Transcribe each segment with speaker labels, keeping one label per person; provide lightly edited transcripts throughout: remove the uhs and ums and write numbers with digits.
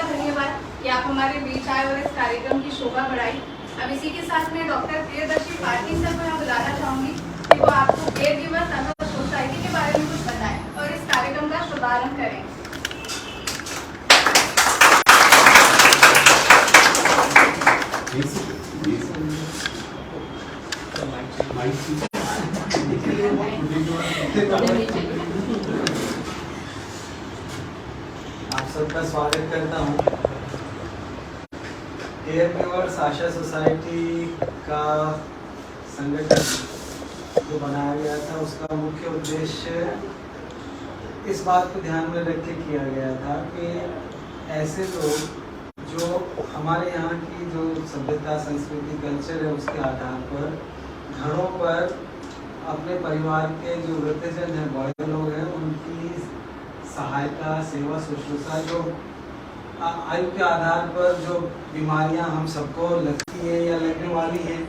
Speaker 1: बार धन्यवाद कि आप हमारे बीच आए और इस कार्यक्रम की शोभा बढ़ाई। अब इसी के साथ में डॉक्टर प्रियदर्शी पाटिल सर को मैं बुलाना चाहूंगी कि वो आपको केयर गिवर्स अनाथ सोसाइटी के बारे में कुछ बताएं और इस कार्यक्रम का शुभारंभ करें।
Speaker 2: आप सबका स्वागत करता हूँ। केयर गिवर्स आशा सोसाइटी का संगठन जो बनाया गया था उसका मुख्य उद्देश्य इस बात को ध्यान में रख के किया गया था कि ऐसे लोग जो हमारे यहाँ की जो सभ्यता संस्कृति कल्चर है उसके आधार पर घरों पर अपने परिवार के जो वृद्धजन हैं बड़े लोग हैं उनकी सहायता सेवा शुश्रूषा जो आयु के आधार पर जो बीमारियां हम सबको लगती है या लगने वाली हैं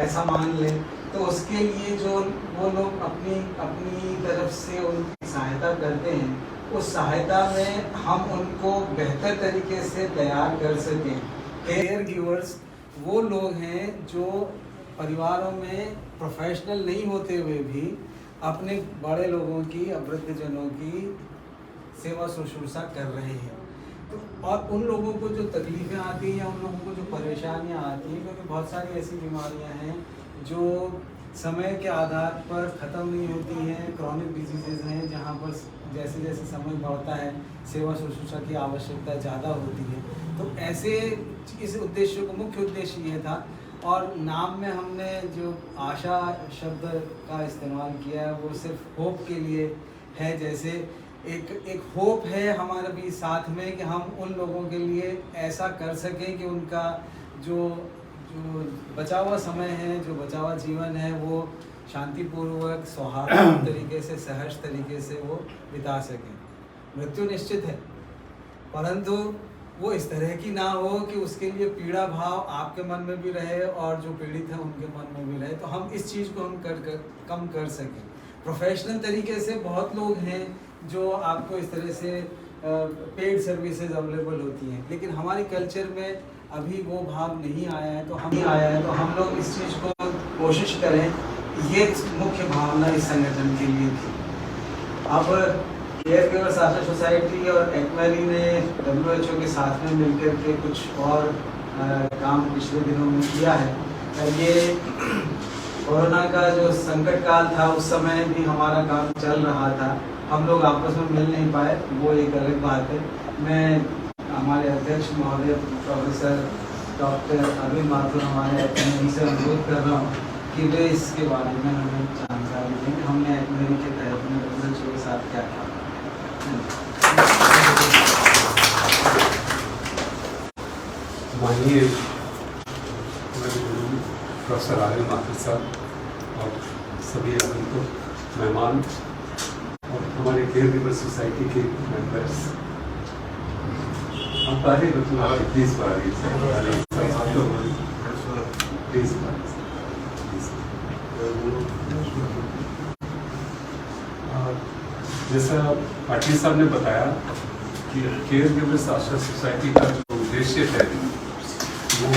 Speaker 2: ऐसा मान लें तो उसके लिए जो वो लोग अपनी तरफ से उनकी सहायता करते हैं उस सहायता में हम उनको बेहतर तरीके से तैयार कर सकें। केयर गिवर्स वो लोग हैं जो परिवारों में प्रोफेशनल नहीं होते हुए भी अपने बड़े लोगों की वृद्धजनों की सेवा शुश्रूषा कर रहे हैं। तो और उन लोगों को जो तकलीफ़ें आती हैं उन लोगों को जो परेशानियां आती हैं क्योंकि बहुत सारी ऐसी बीमारियां हैं जो समय के आधार पर ख़त्म नहीं होती हैं, क्रॉनिक डिजीज़ हैं जहाँ पर जैसे जैसे समय बढ़ता है सेवा शुश्रूषा की आवश्यकता ज़्यादा होती है। तो ऐसे इस उद्देश्य को मुख्य उद्देश्य ये था और नाम में हमने जो आशा शब्द का इस्तेमाल किया है वो सिर्फ होप के लिए है। जैसे एक होप है हमारे भी साथ में कि हम उन लोगों के लिए ऐसा कर सकें कि उनका जो बचा हुआ समय है, जो बचा हुआ जीवन है वो शांतिपूर्वक सौहार्द तरीके से सहज तरीके से वो बिता सकें। मृत्यु निश्चित है परंतु वो इस तरह की ना हो कि उसके लिए पीड़ा भाव आपके मन में भी रहे और जो पीड़ित है उनके मन में भी रहे। तो हम इस चीज़ को हम कम कर सकें। प्रोफेशनल तरीके से बहुत लोग हैं जो आपको इस तरह से पेड सर्विसेज अवेलेबल होती हैं लेकिन हमारी कल्चर में अभी वो भाव नहीं आया है। तो हम लोग इस चीज़ को कोशिश करें। ये मुख्य भावना इस संगठन के लिए थी। अब केयर गिवर्स आशा सोसाइटी और एक्मेरी ने WHO के साथ में मिलकर के कुछ और काम पिछले दिनों में किया है। ये कोरोना का जो संकट काल था उस समय भी हमारा काम चल रहा था। हम लोग आपस में मिल नहीं पाए, वो एक अलग बात है। मैं हमारे अध्यक्ष महोदय प्रोफेसर डॉक्टर अरविंद माथुर हमारे एक्मेरी से अनुरोध कर रहा हूँ कि वे इसके बारे में हमें जानकारी दें। हमने एक्मेरी के तहत में WHO के साथ क्या किया।
Speaker 3: माननीय प्रोफेसर अरविंद माथुर साहब और सभी आगंतुक मेहमान और हमारे केयर गिवर सोसाइटी के मेंबर्स, आप बारे प्लीज जैसा पाटिल साहब ने बताया कि केयर गिवर्स आशा सोसाइटी का जो उद्देश्य है वो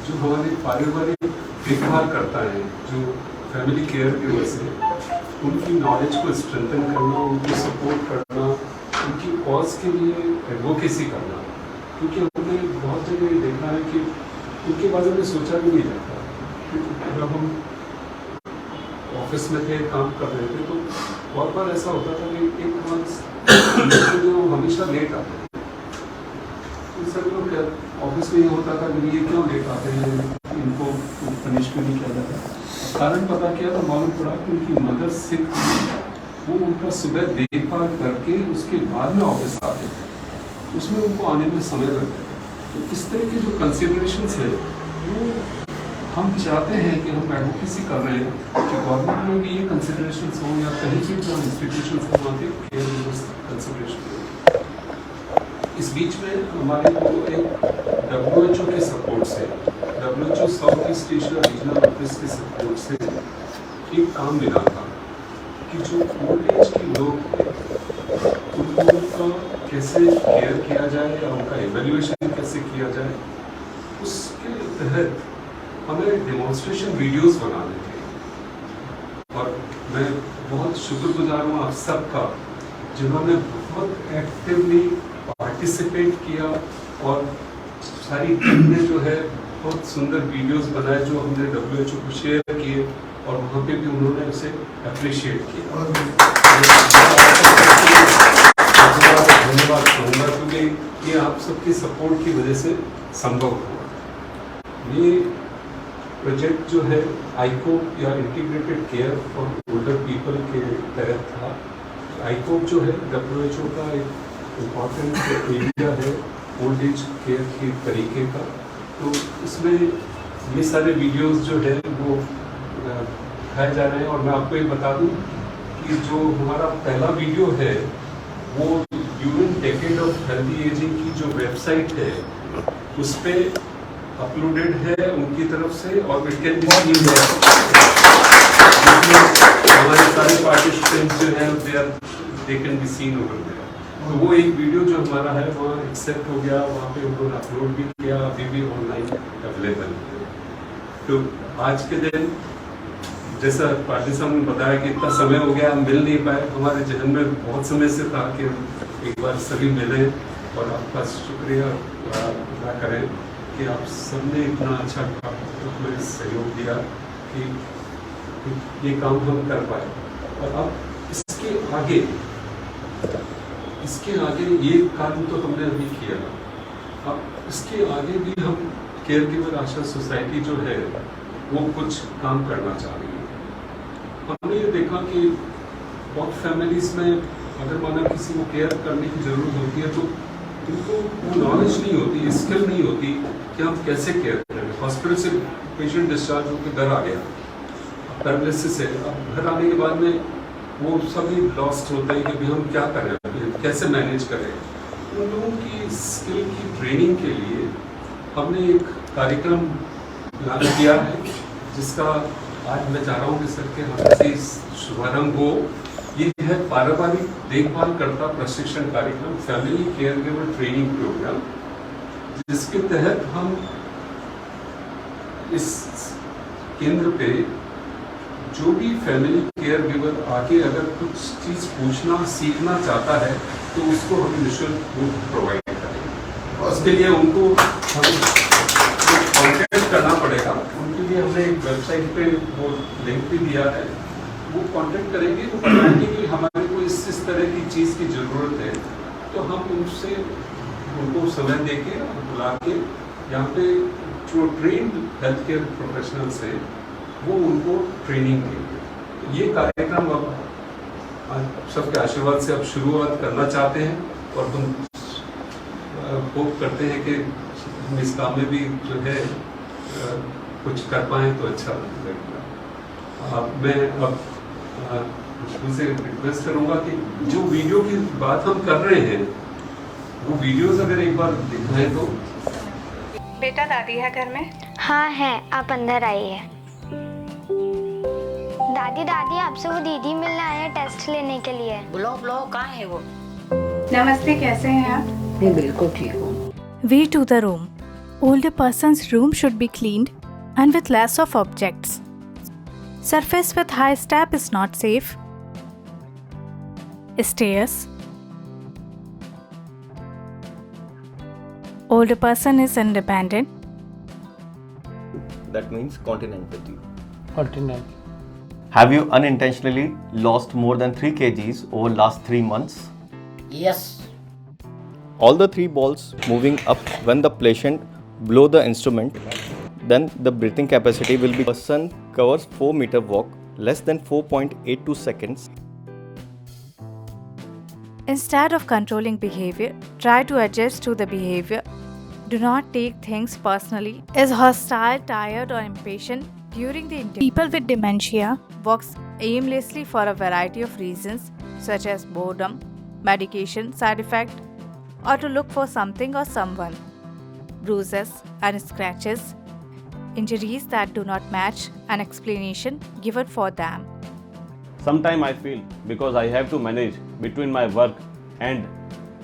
Speaker 3: जो हमारे पारिवारिक देखभाल करता है, जो फैमिली केयर गिवर्स है, उनकी नॉलेज को स्ट्रेंथन करना, उनको सपोर्ट करना, उनकी कॉज के लिए एडवोकेसी करना। क्योंकि हमने बहुत जगह देखा है कि उनके बारे में सोचा भी नहीं जाता। जब हम ऑफिस में थे, काम कर रहे थे, तो बहुत बार ऐसा होता था कि एक हमारे जो हमेशा लेट आते थे। सभी लोग ऑफिस में ये होता था कि ये क्यों लेट आते हैं, इनको पनिश क्यों नहीं किया जाता। कारण पता किया तो मालूम पड़ा कि उनकी मदर सिक, वो उनका सुबह देखभाल करके उसके बाद में ऑफिस आते थे, उसमें उनको आने में समय लगता है। तो इस तरह के जो कंसिडरेशंस है वो हम चाहते हैं कि हम एडवोकेसी कर रहे हैं कि गवर्नमेंट में भी ये कंसिडरेशंस हो या कहीं भी जो इंस्टीट्यूशंस हो वहाँ के केयर गिवर्स कंसिडरेशन हो। इस बीच में हमारे को एक WHO के सपोर्ट से, WHO south east Asia regional office के सपोर्ट से एक काम मिला था कि जो ओल्ड एज के लोग हैं उन लोगों का कैसे केयर किया जाए या उनका एवेल्युएशन कैसे किया जाए, उसके तहत हमें डेमोन्स्ट्रेशन वीडियोस बनाने थे। और मैं बहुत शुक्रगुजार हूँ आप सबका, जिन्होंने बहुत एक्टिवली पार्टिसिपेट किया और सारी टीम ने जो है बहुत सुंदर वीडियोस बनाए जो हमने WHO को शेयर किए और वहाँ पे भी उन्होंने उसे अप्रिशिएट किया। धन्यवाद कहूँगा क्योंकि ये आप सबकी सपोर्ट की वजह से संभव हुआ। ये प्रोजेक्ट जो है आईकोप या integrated care for older people के तहत था। आईकोप जो है WHO का एक इम्पॉर्टेंट एरिया है ओल्ड एज केयर के तरीके का। तो इसमें ये सारे वीडियोस जो है वो दिखाए जा रहे हैं। और मैं आपको ये बता दूं कि जो हमारा पहला वीडियो है वो UN decade of healthy ageing की जो वेबसाइट है उस पे अपलोडेड है उनकी तरफ से और इट कैन बी सीन है। हमारे सारे पार्टिसिपेंट्स जो हैं they can be seen over there. तो वो एक वीडियो जो हमारा है वहाँ एक्सेप्ट हो गया, वहाँ पे उन्होंने अपलोड भी किया, अभी भी ऑनलाइन अवेलेबल है। तो आज के दिन जैसा पाटिल साहब ने बताया कि इतना समय हो गया हम मिल नहीं पाए, हमारे जहन में बहुत समय से था कि एक बार सभी मिलें और आपका शुक्रिया अदा करें कि आप सबने इतना अच्छा हमें सहयोग दिया कि ये काम हम कर पाए। और अब इसके आगे ये काम तो हमने अभी किया, अब इसके आगे भी हम केयर गिवर आशा सोसाइटी जो है वो कुछ काम करना चाह रही है। हमने ये देखा कि बहुत फैमिलीज में अगर माना किसी को केयर करने की ज़रूरत होती है तो उनको वो नॉलेज नहीं होती, स्किल नहीं होती कि हम कैसे केयर करें। हॉस्पिटल से पेशेंट डिस्चार्ज होकर घर आ गया पैरालिसिस से, अब घर आने के बाद में वो सभी लॉस्ट होते हैं कि भाई हम क्या करें, कैसे मैनेज करें। उन लोगों की स्किल की ट्रेनिंग के लिए हमने एक कार्यक्रम लागू किया है जिसका आज मैं चाह रहा हूँ कि सर के हाथ से शुभारंभ हो। ये है पारिवारिक देखभाल कर्ता प्रशिक्षण कार्यक्रम, family caregiver training program, जिसके तहत हम इस केंद्र पे जो भी फैमिली केयर गिवर आके अगर कुछ चीज़ पूछना सीखना चाहता है तो उसको हम निःशुल्क प्रोवाइड करेंगे। उसके लिए उनको हम कॉन्टेक्ट करना पड़ेगा। उनके लिए हमने एक वेबसाइट पे वो लिंक भी दिया है, वो कांटेक्ट करेंगे, वो बताएंगे कि हमारे को इस तरह की चीज़ की ज़रूरत है तो हम उनसे उनको समय दे के बुला के यहाँ पे जो ट्रेंड हेल्थ केयर प्रोफेशनल्स हैं वो उनको ट्रेनिंग देंगे। ये कार्यक्रम अब सबके आशीर्वाद से अब शुरुआत करना चाहते हैं और हम होप करते हैं कि हम इस काम में भी जो है कुछ कर पाएँ तो अच्छा लगेगा। मैं अब खुशबू से रिक्वेस्ट करूँगा कि जो वीडियो की बात हम कर रहे हैं वो वीडियोस अगर एक बार दिखाएं तो।
Speaker 1: बेटा दादी है घर में?
Speaker 4: हाँ है, आप अंदर आइए। दादी दादी आपसे वो दीदी मिलने आए हैं टेस्ट लेने के लिए।
Speaker 5: बुलाओ बुलाओ, कहाँ है वो?
Speaker 1: नमस्ते, कैसे हैं आप?
Speaker 5: मैं बिल्कुल ठीक हूँ।
Speaker 6: Way to the room. Older person's room should be cleaned and with less of objects. Surface with high step is not safe. Stairs. Older person is independent.
Speaker 7: That means continent with you.
Speaker 8: Continent.
Speaker 7: Have you unintentionally lost more than 3 kgs over last 3 months?
Speaker 5: Yes.
Speaker 7: All the 3 balls moving up when the patient blow the instrument, then the breathing capacity will be. Person covers 4-meter walk less than 4.82 seconds.
Speaker 6: Instead of controlling behavior, try to adjust to the behavior. Do not take things personally. Is hostile, tired, or impatient during the interview. People with dementia walks aimlessly for a variety of reasons, such as boredom, medication side effect, or to look for something or someone. Bruises and scratches, injuries that do not match an explanation given for them.
Speaker 8: Sometimes I feel because I have to manage between my work and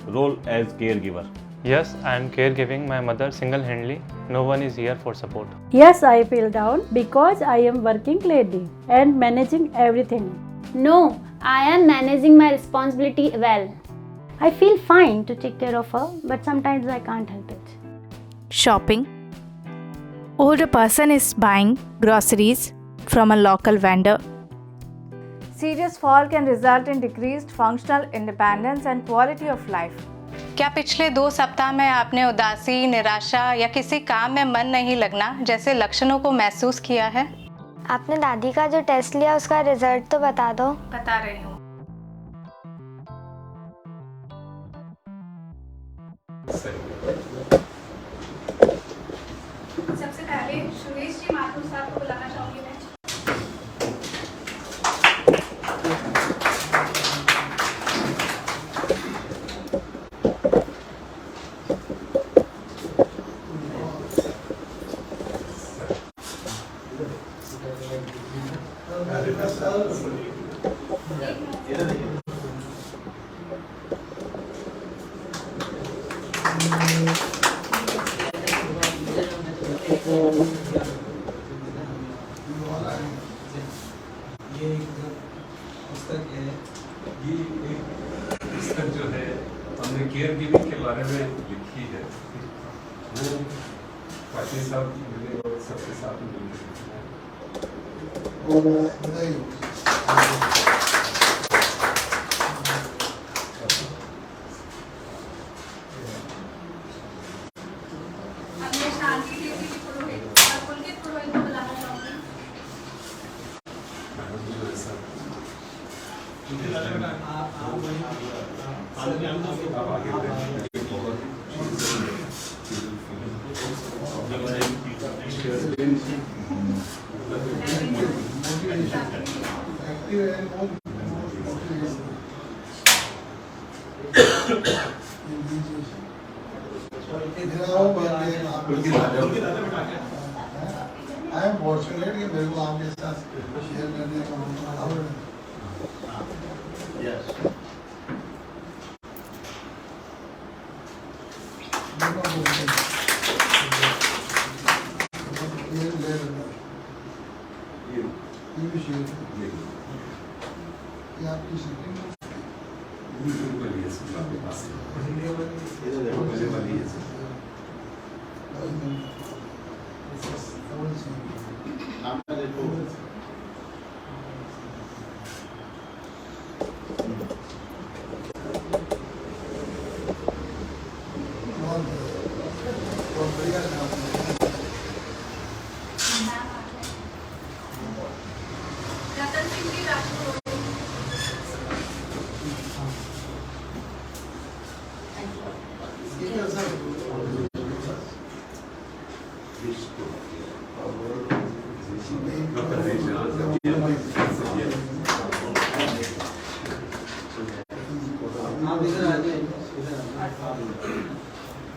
Speaker 8: role as caregiver?
Speaker 9: Yes, I am caregiving my mother single-handedly. No one is here for support.
Speaker 10: Yes, I feel down because I am working lady and managing everything.
Speaker 11: No, I am managing my responsibility well.
Speaker 10: I feel fine to take care of her, but sometimes I can't help it.
Speaker 6: Shopping. Older person is buying groceries from a local vendor. Serious fall can result in decreased functional independence and quality of life. क्या पिछले 2 सप्ताह में आपने उदासी, निराशा या किसी काम में मन नहीं लगना जैसे लक्षणों को महसूस किया है?
Speaker 4: आपने दादी का जो टेस्ट लिया उसका रिजल्ट तो बता दो।
Speaker 6: बता रही हूँ।
Speaker 1: सबसे पहले सुरेश जी माथुर साहब को बुलाना चाहूंगी मैं।
Speaker 2: ये एक पुस्तक है।
Speaker 3: ये एक पुस्तक जो है हमने केयर गिविंग के बारे में लिखी है। वो पाटिल साहब मेरे और सबके साथ में लिखी है।
Speaker 1: हमने शांति देवी जी पुरोहित और पुलकित पुरोहित को बुलाना चाहूंगी।
Speaker 12: I am fortunate कि मेरे को आपके साथ शेयर करने का मौका मिला। Yes.
Speaker 1: रतन सिंह जी राजपूत।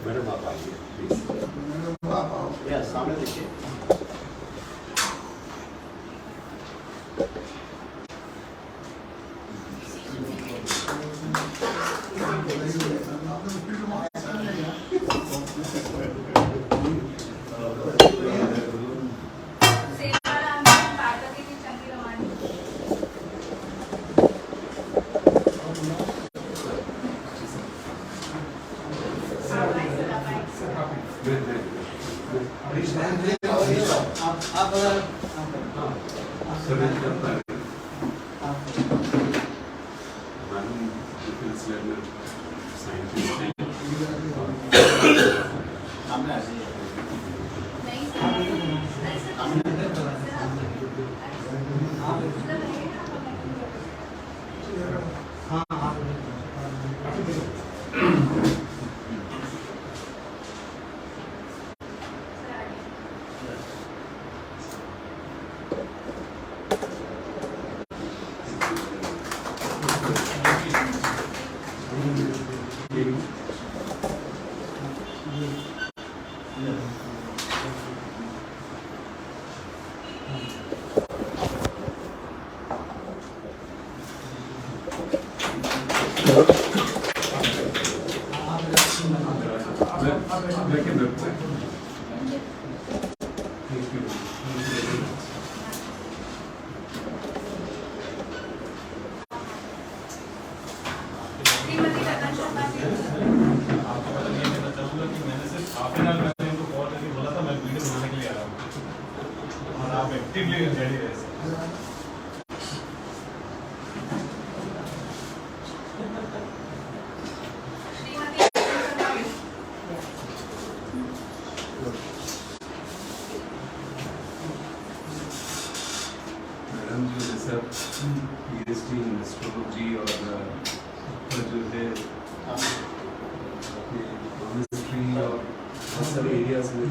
Speaker 3: मैडम आप आइए प्लीज।
Speaker 12: सामने देखिए।
Speaker 1: श्रीमती रतन शर्मा जी। श्रीमती शर्मा जी।
Speaker 3: मैडम जो जैसा PhD इन एस्ट्रोलॉजी और जो है केमिस्ट्री और बहुत सारे एरियाज में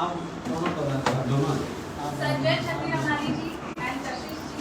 Speaker 2: आप दोनों पता दोनों
Speaker 1: संजय छत्तीरामानी जी एंड कशिश जी।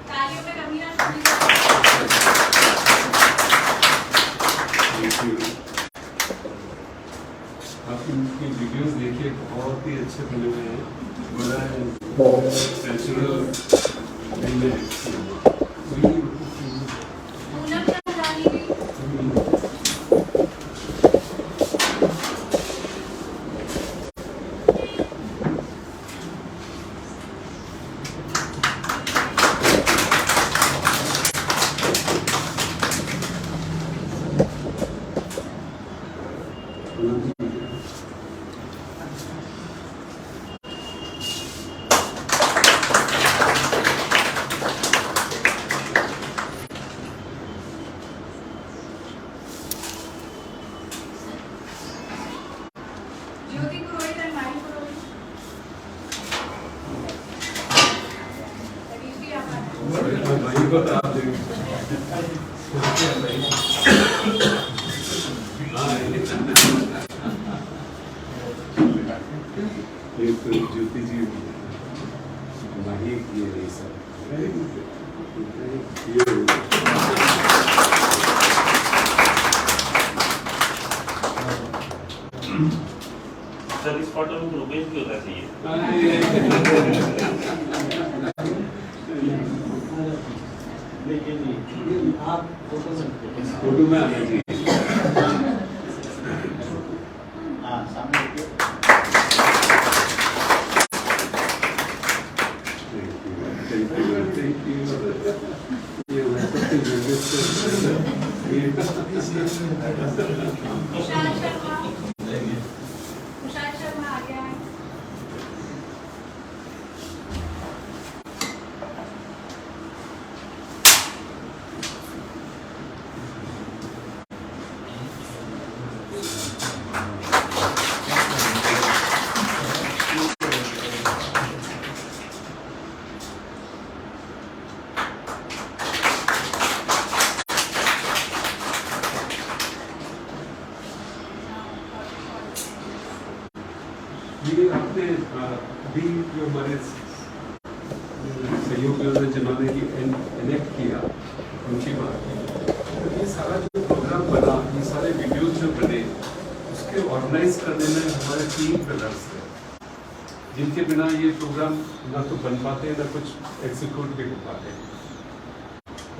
Speaker 1: तालियों में कमी ना
Speaker 3: आप इनकी वीडियोस देखिए, बहुत ही अच्छे बने हुए हैं, बड़ा नेचुरल
Speaker 1: पूनम चंद्रानी जी। ज्योति पुरोहित एंड माही पुरोहित। हरीश जी आप
Speaker 3: वही को तो आप देखें। ये तो ज्योति जी माही की है ये सब।
Speaker 8: सर इस फोटो में रुपेश भी होना चाहिए।
Speaker 2: लेकिन आप
Speaker 3: फोटो में आना चाहिए।
Speaker 12: हाँ सामने देखिए।
Speaker 3: Thank you. ये
Speaker 1: विशाल शर्मा। विशाल शर्मा आ गया है।
Speaker 3: ये आपने अभी जो हमारे सहयोगियों ने जिन्होंने इनेक्ट किया उनकी बात की, ये सारा जो प्रोग्राम बना, ये सारे वीडियोज जो बने, उसके ऑर्गेनाइज करने में हमारे 3 पिलर्स थे, जिनके बिना ये प्रोग्राम ना तो बन पाते ना कुछ एग्जीक्यूट भी हो पाते।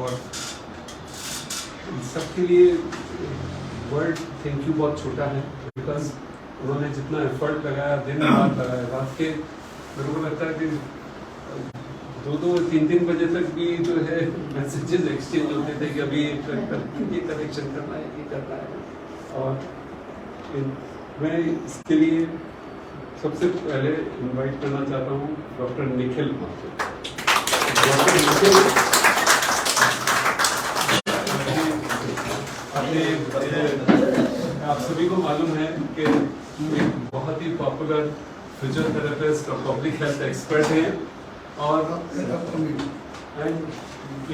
Speaker 3: और सबके लिए वर्ड थैंक यू बहुत छोटा है, बिकॉज उन्होंने जितना एफर्ट लगाया, दिन रात लगाया, रात के मेरे को लगता है कि 2-3 बजे तक भी जो है मैसेजेस एक्सचेंज होते थे कि अभी ये कनेक्शन करना है, ये करना है। और मैं इसके लिए सबसे पहले इनवाइट करना चाहता हूँ डॉक्टर निखिल को। डॉक्टर निखिल आप सभी को मालूम है कि एक बहुत ही पॉपुलर फिजियोथेरेपिस्ट और पब्लिक हेल्थ एक्सपर्ट हैं, और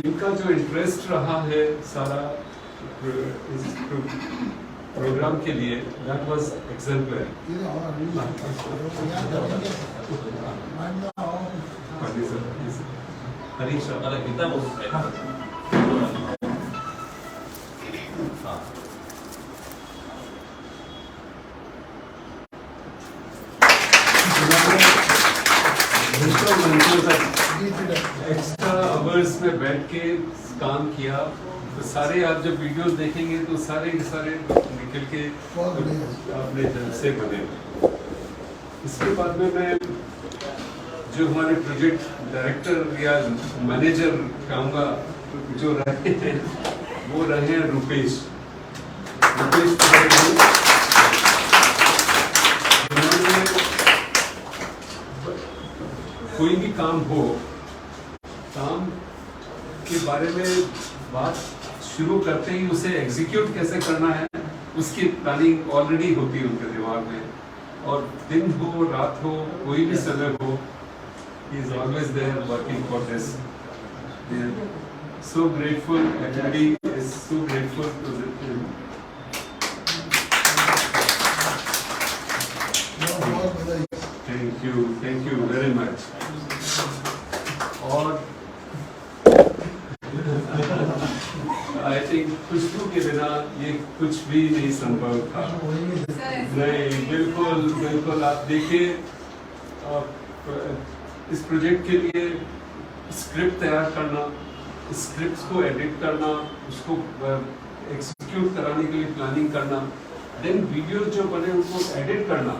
Speaker 3: इनका जो इंटरेस्ट रहा है सारा इस प्रोग्राम के लिए, that was exemplary. Harish extra hours में बैठ के काम किया। तो सारे आप जब वीडियोस देखेंगे तो सारे के सारे निकल के अपने दिल से बने। इसके बाद में मैं जो हमारे प्रोजेक्ट डायरेक्टर या मैनेजर कहूँगा जो रहे हैं, वो रहे हैं रुपेश। कोई भी काम हो, काम के बारे में बात शुरू करते ही उसे एग्जीक्यूट कैसे करना है, उसकी प्लानिंग ऑलरेडी होती है उनके दिमाग में। और दिन हो रात हो कोई भी समय हो, he is always there working for this. They are so grateful. Everybody is so grateful to him. Thank you very much. और आई थिंक खुशबू के बिना ये कुछ भी नहीं संभव था। नहीं, बिल्कुल आप देखिए, इस प्रोजेक्ट के लिए स्क्रिप्ट तैयार करना, स्क्रिप्ट्स को एडिट करना, उसको एग्जीक्यूट कराने के लिए प्लानिंग करना, देन वीडियो जो बने उनको एडिट करना,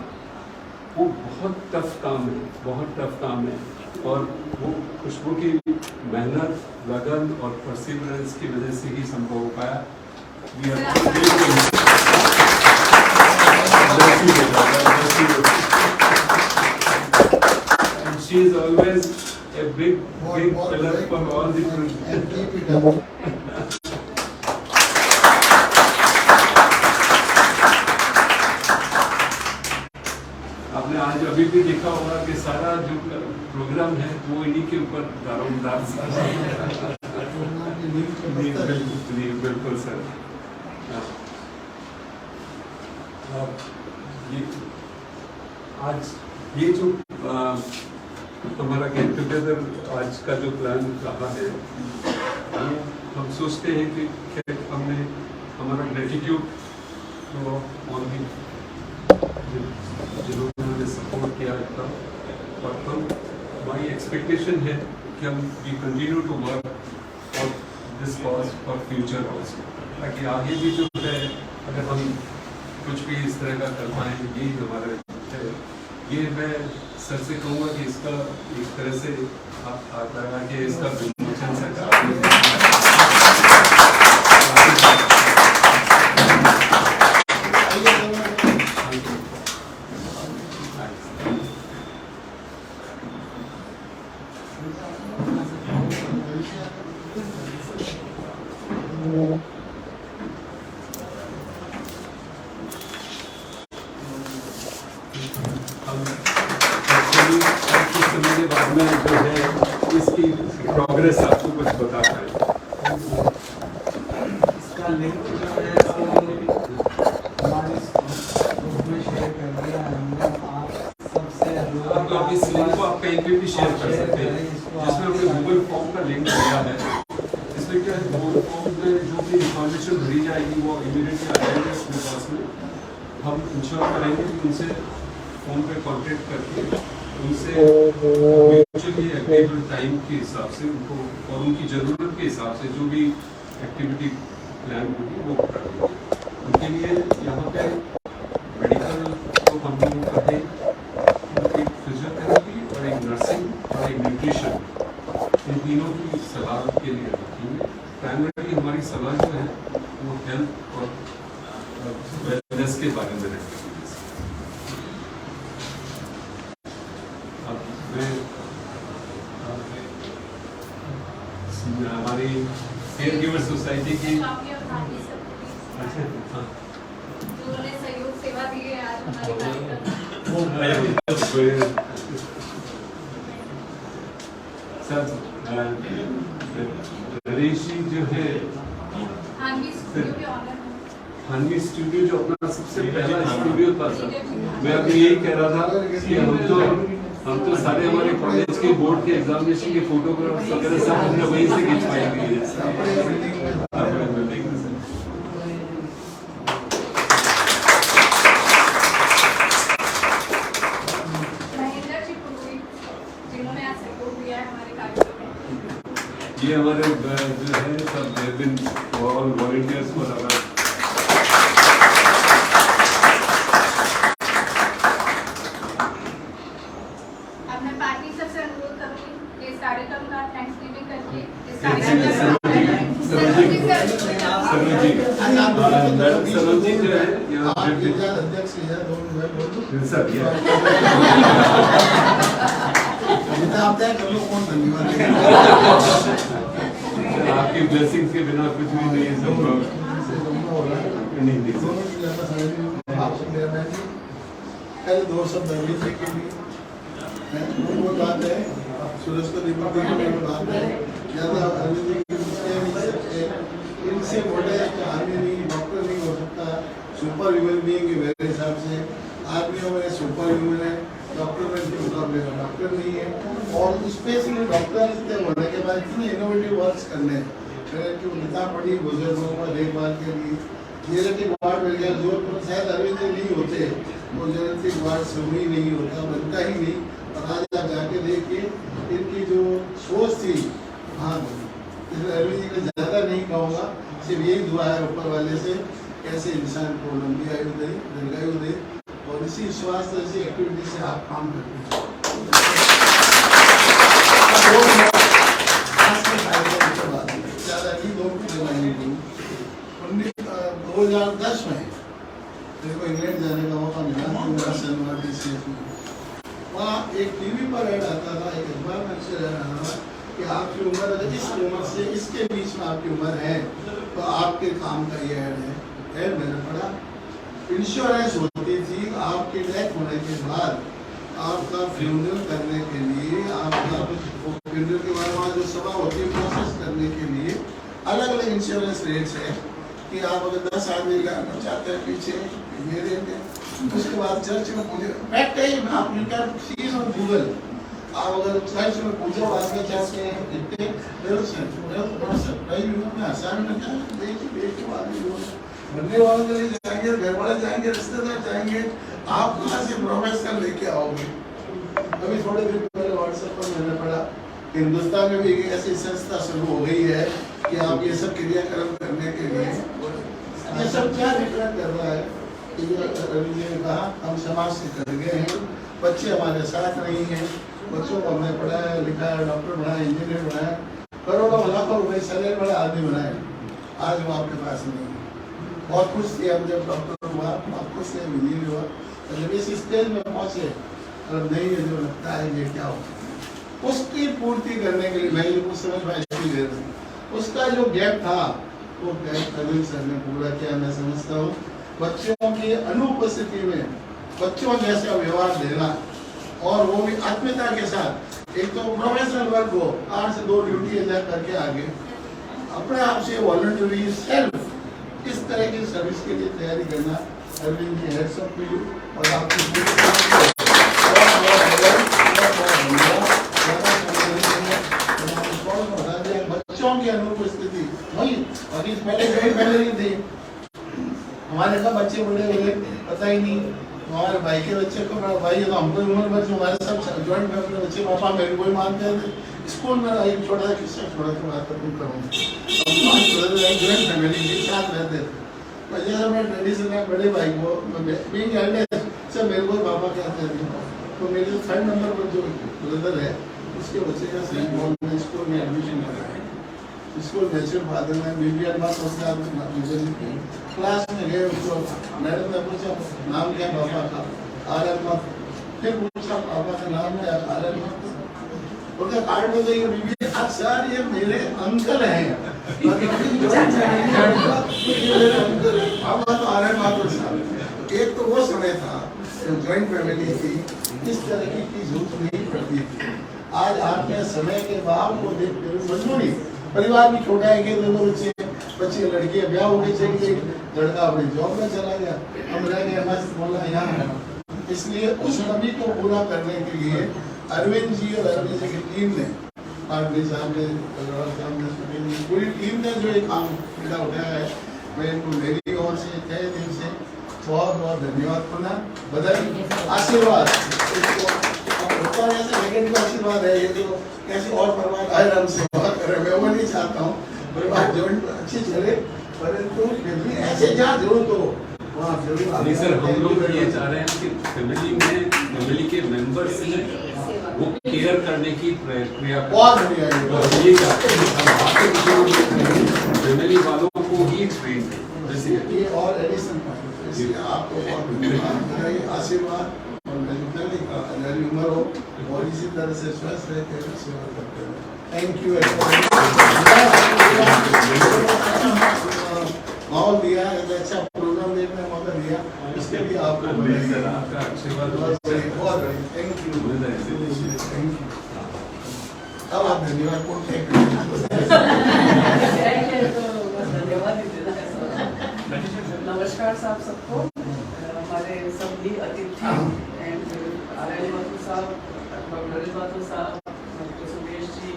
Speaker 3: वो बहुत टफ काम है। और वो खुशबू की मेहनत, लगन और परसिवरेंस की वजह से ही संभव हो पाया। And she is always a big pillar for all the projects. आपने आज अभी भी देखा होगा कि सारा जो प्रोग्राम है वो इन्हीं के ऊपर दारोमदार बिल्कुल सर। आज ये जो हमारा गेट टुगेदर आज का जो प्लान रहा है, हम सोचते हैं कि हमने हमारा ग्रेटिट्यूड तो और भी जिन्होंने सपोर्ट किया था, और हम हमारी एक्सपेक्टेशन है कि हम we continue to work for this cause for future also, ताकि आगे भी जो है अगर हम कुछ भी इस तरह का कर पाएँ, यही हमारा है। ये मैं सर से कहूँगा कि इसका एक तरह से आप हाथ लगा के इसका विमोचन सरकार इसकी प्रोग्रेस आपको कुछ बता पाए।
Speaker 2: इसका लिंक जो है हमारे ग्रुप में शेयर कर दिया हमने। आप सबसे
Speaker 3: आप इस लिंक को आप कहीं पे भी शेयर कर सकते हैं, जिसमें हमने गूगल फॉर्म का लिंक दिया है। इसमें क्या है, गूगल फॉर्म में जो भी इंफॉर्मेशन भरी जाएगी वो इमीडिएटली आ जाएगी अपने पास में। हम इंश्योर करेंगे कि उनसे फ़ोन पे कॉन्टेक्ट करके उनसे म्यूचुअली एग्रीएबल टाइम के हिसाब से उनको और उनकी ज़रूरत के हिसाब से जो भी एक्टिविटी प्लान होगी वो कर देंगे। उनके लिए यहाँ पे मेडिकल तो हम लोग करें, एक फिजियोथेरेपी और एक नर्सिंग और एक न्यूट्रिशन इन तीनों की सलाह के लिए रखेंगे। प्राइमरी हमारी सलाह जो है वो हेल्थ और वेलनेस के बारे में रखेंगे। अब मैं हमारी केयर गिवर सोसाइटी की
Speaker 1: सहयोग सेवा दी है आज हमारे
Speaker 3: सर नरेश जी जो है हानवी स्टूडियो जो अपना सबसे पहला स्टूडियो था सर, मैं अभी यही कह रहा था कि हम तो सारे हमारे कॉलेज के बोर्ड के एग्जामिनेशन के फोटोग्राफ्स वगैरह सब हमने वहीं से खिंचवाई गई है। ये हमारे जो है सब ऑल वॉलंटियर्स फॉर अवर
Speaker 1: कार्यक्रम का थैंक्सगिविंग करके इस
Speaker 3: सरोजी जो है
Speaker 12: अध्यक्ष
Speaker 3: आपकी ब्लेसिंग्स के बिना कुछ भी नहीं है संभव।
Speaker 12: दो शब्द के लिए वो बात है सूरज को बात है ज़्यादा इनसे बड़े आदमी नहीं, डॉक्टर नहीं हो सकता। सुपर ह्यूमन बीइंग के मेरे हिसाब से आदमियों में सुपर ह्यूमन है, डॉक्टर में मुकाबले का डॉक्टर नहीं है। और स्पेशली डॉक्टर इतने होने के बाद इतने इनोवेटिव वर्क्स करने कि इतना बड़ी बुजुर्गों का देखभाल के लिए जेनेटिक वार्ड मिल गया जोधपुर, शायद अरविंद नहीं होते वो जेनेटिक वार्ड शुरू ही नहीं होता, बनता ही नहीं। और आज आप जाके देखिए इनकी जो सोच थी, हाँ अरविंद जी को ज़्यादा नहीं कहूँगा, सिर्फ यही दुआ है ऊपर वाले से कैसे इंसान को लंबी आयु दे, दीर्घायु दे और इसी स्वास्थ्य ऐसी एक्टिविटी से आप काम करते हैं। ज़्यादा नहीं 2010 में मेरे को इंग्लैंड जाने का मौका मिला, मेरा सनवार DCF में। वहाँ एक टीवी पर ऐड आता था, एक अखबार में अक्सर ऐड आता था कि आपकी उम्र अगर इस उम्र से इसके बीच में आपकी उम्र है तो आपके काम का ये ऐड मैंने पढ़ा। इंश्योरेंस होती थी आपके डेथ होने के बाद आपका फ्यूनरल करने के लिए, आपका फ्यूनरल के बाद वहाँ जो सभा होती है प्रोसेस करने के लिए अलग अलग इंश्योरेंस रेट्स है कि आप अगर 10 आदमी लाना चाहते हैं पीछे ये देंगे। उसके बाद चर्च में पूजा फैक्ट है, आप सी और गूगल आप अगर चर्च में पूजा पाठ का चाहते हैं इतने आसान में क्या बनने वालों के लिए जाएंगे, घर वाले जाएंगे, रिश्तेदार जाएंगे, आप कहाँ से प्रोफेशनल लेके आओगे। अभी थोड़े दिन पहले व्हाट्सएप पर मैंने पढ़ा हिंदुस्तान में भी एक ऐसी संस्था शुरू हो गई है कि आप ये सब क्रियाक्रम करने के लिए ये सब क्या रिफ्लेक्ट कर रहा है। रवि जी ने कहा हम समाज से कर गए हैं, बच्चे हमारे साथ नहीं हैं, बच्चों को हमने पढ़ाया लिखाया, डॉक्टर बनाया, इंजीनियर बनाया, करोड़ों लाखों रुपए सैलरी बड़े आदमी बनाए, आज वो आपके पास नहीं है। बहुत खुश थे हम जब डॉक्टर हुआ, बहुत खुश थे इंजीनियर हुआ, जब इस स्टेज में पहुँचे और नहीं है जो लगता है ये क्या हो, उसकी पूर्ति करने के लिए मैं कुछ समझ में ऐसी दे रही हूँ। उसका जो गैप था वो गैप कविल सर ने पूरा किया, मैं समझता हूँ। बच्चों की अनुपस्थिति में बच्चों जैसा व्यवहार देना और वो भी आत्मीयता के साथ, एक तो प्रोफेशनल वर्क हो 8 से 2 ड्यूटी अदा करके आगे अपने आप से वॉलंटरी सेल्फ इस तरह की सर्विस के लिए तैयारी करना। Arvind ji heads up to you और आपकी बच्चों की अनुपस्थिति वही और इस पहले नहीं थी। हमारे सब बच्चे बड़े हुए पता ही नहीं, हमारे भाई के बच्चे को बड़ा भाई है तो हमको उम्र भर हमारे सब ज्वाइंट फैमिली बच्चे पापा मेरे को ही मानते थे। स्कूल में एक छोटा सा किस्सा छोड़ा के बात करूँ, ज्वाइंट फैमिली के साथ रहते थे। जैसे मैं ट्रेडिशन में बड़े भाई को सब मेरे को पापा कहते थे, तो मेरे 3rd नंबर पर जो ब्रदर है उसके बच्चे का सेंट गवर्नमेंट स्कूल में एडमिशन कराया। स्कूल में सिर्फ फादर ने बीबीआर बात होता है क्लास में गए, उसको मैडम ने पूछा नाम क्या पापा का, आर्यन। फिर पूछा पापा का नाम क्या, आर्यन। उनका कार्ड में ये बीबी सर ये मेरे अंकल हैं, पापा तो आर्यन माथुर साहब। एक तो वो समय था ज्वाइंट फैमिली थी, इस तरह की जरूरत नहीं पड़ती थी। आज आपने समय के बाद वो देखते हुए मजबूरी, परिवार भी छोटा है कि दोनों बच्चे लड़कियां ब्याह हो गई, चली गई, लड़का अपनी जॉब में चला गया, हम रह गए मस्त बोला यहाँ है। इसलिए उस कमी को पूरा करने के लिए अरविंद जी और अरविंद जी की टीम ने, पाटनी साहब ने, पूरी टीम ने जो एक काम उठाया है, मैं इनको मेरी ओर से तहे दिल से बहुत बहुत धन्यवाद, पुनः बधाई, आशीर्वाद। ऐसा लेकिन को आशीर्वाद है, ये तो कैसे और परिवार आराम से बात करें, मैं वो नहीं चाहता हूँ परिवार जॉइंट अच्छी चले, परंतु ऐसे जहाँ जरूरत हो वहाँ जरूर।
Speaker 3: नहीं सर, हम लोग ये चाह रहे हैं कि फैमिली के मेंबर्स ही वो केयर करने की प्रक्रिया
Speaker 12: बहुत बढ़िया है,
Speaker 3: ये चाहते हैं फैमिली वालों को ही ट्रेन
Speaker 12: ये और एडिशन आपको बहुत धन्यवाद, आशीर्वाद और मेरी उम्र हो और इसी तरह से स्वस्थ रहते हुए सेवा करते हुए। Thank you. माहौल दिया, अच्छा प्रोग्राम देखने का मौका दिया, इसके लिए आपको आशीर्वाद बहुत बड़ी। Thank you. अब आप धन्यवाद को
Speaker 13: नमस्कार साहब सबको, हमारे सभी अतिथि एंड आर्यन माथुर साहब, डॉक्टर माथुर साहब, डॉक्टर सुरेश जी,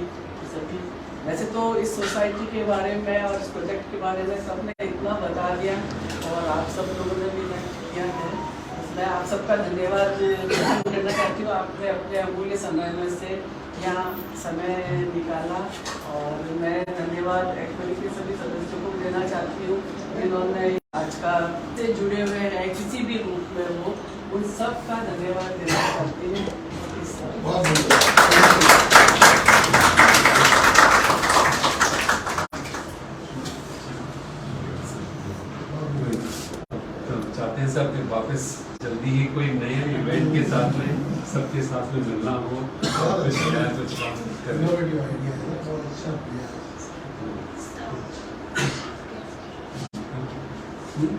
Speaker 13: सभी। वैसे तो इस सोसाइटी के बारे में और इस प्रोजेक्ट के बारे में सबने इतना बता दिया और आप सब लोगों ने भी किया है, मैं आप सबका धन्यवाद करना चाहती हूँ। आपने अपने अमूल्य समय में से यहाँ समय निकाला और मैं धन्यवाद एक्चुअली के सभी सदस्यों को देना चाहती हूँ जिन्होंने आज का से जुड़े हुए हैं किसी भी रूप में हो, उन सब का धन्यवाद देना चाहती हूँ।
Speaker 3: चाहते हैं सर कि वापस जल्दी ही कोई नए इवेंट के साथ में सबके साथ में मिलना हो, कुछ नया कुछ काम करें।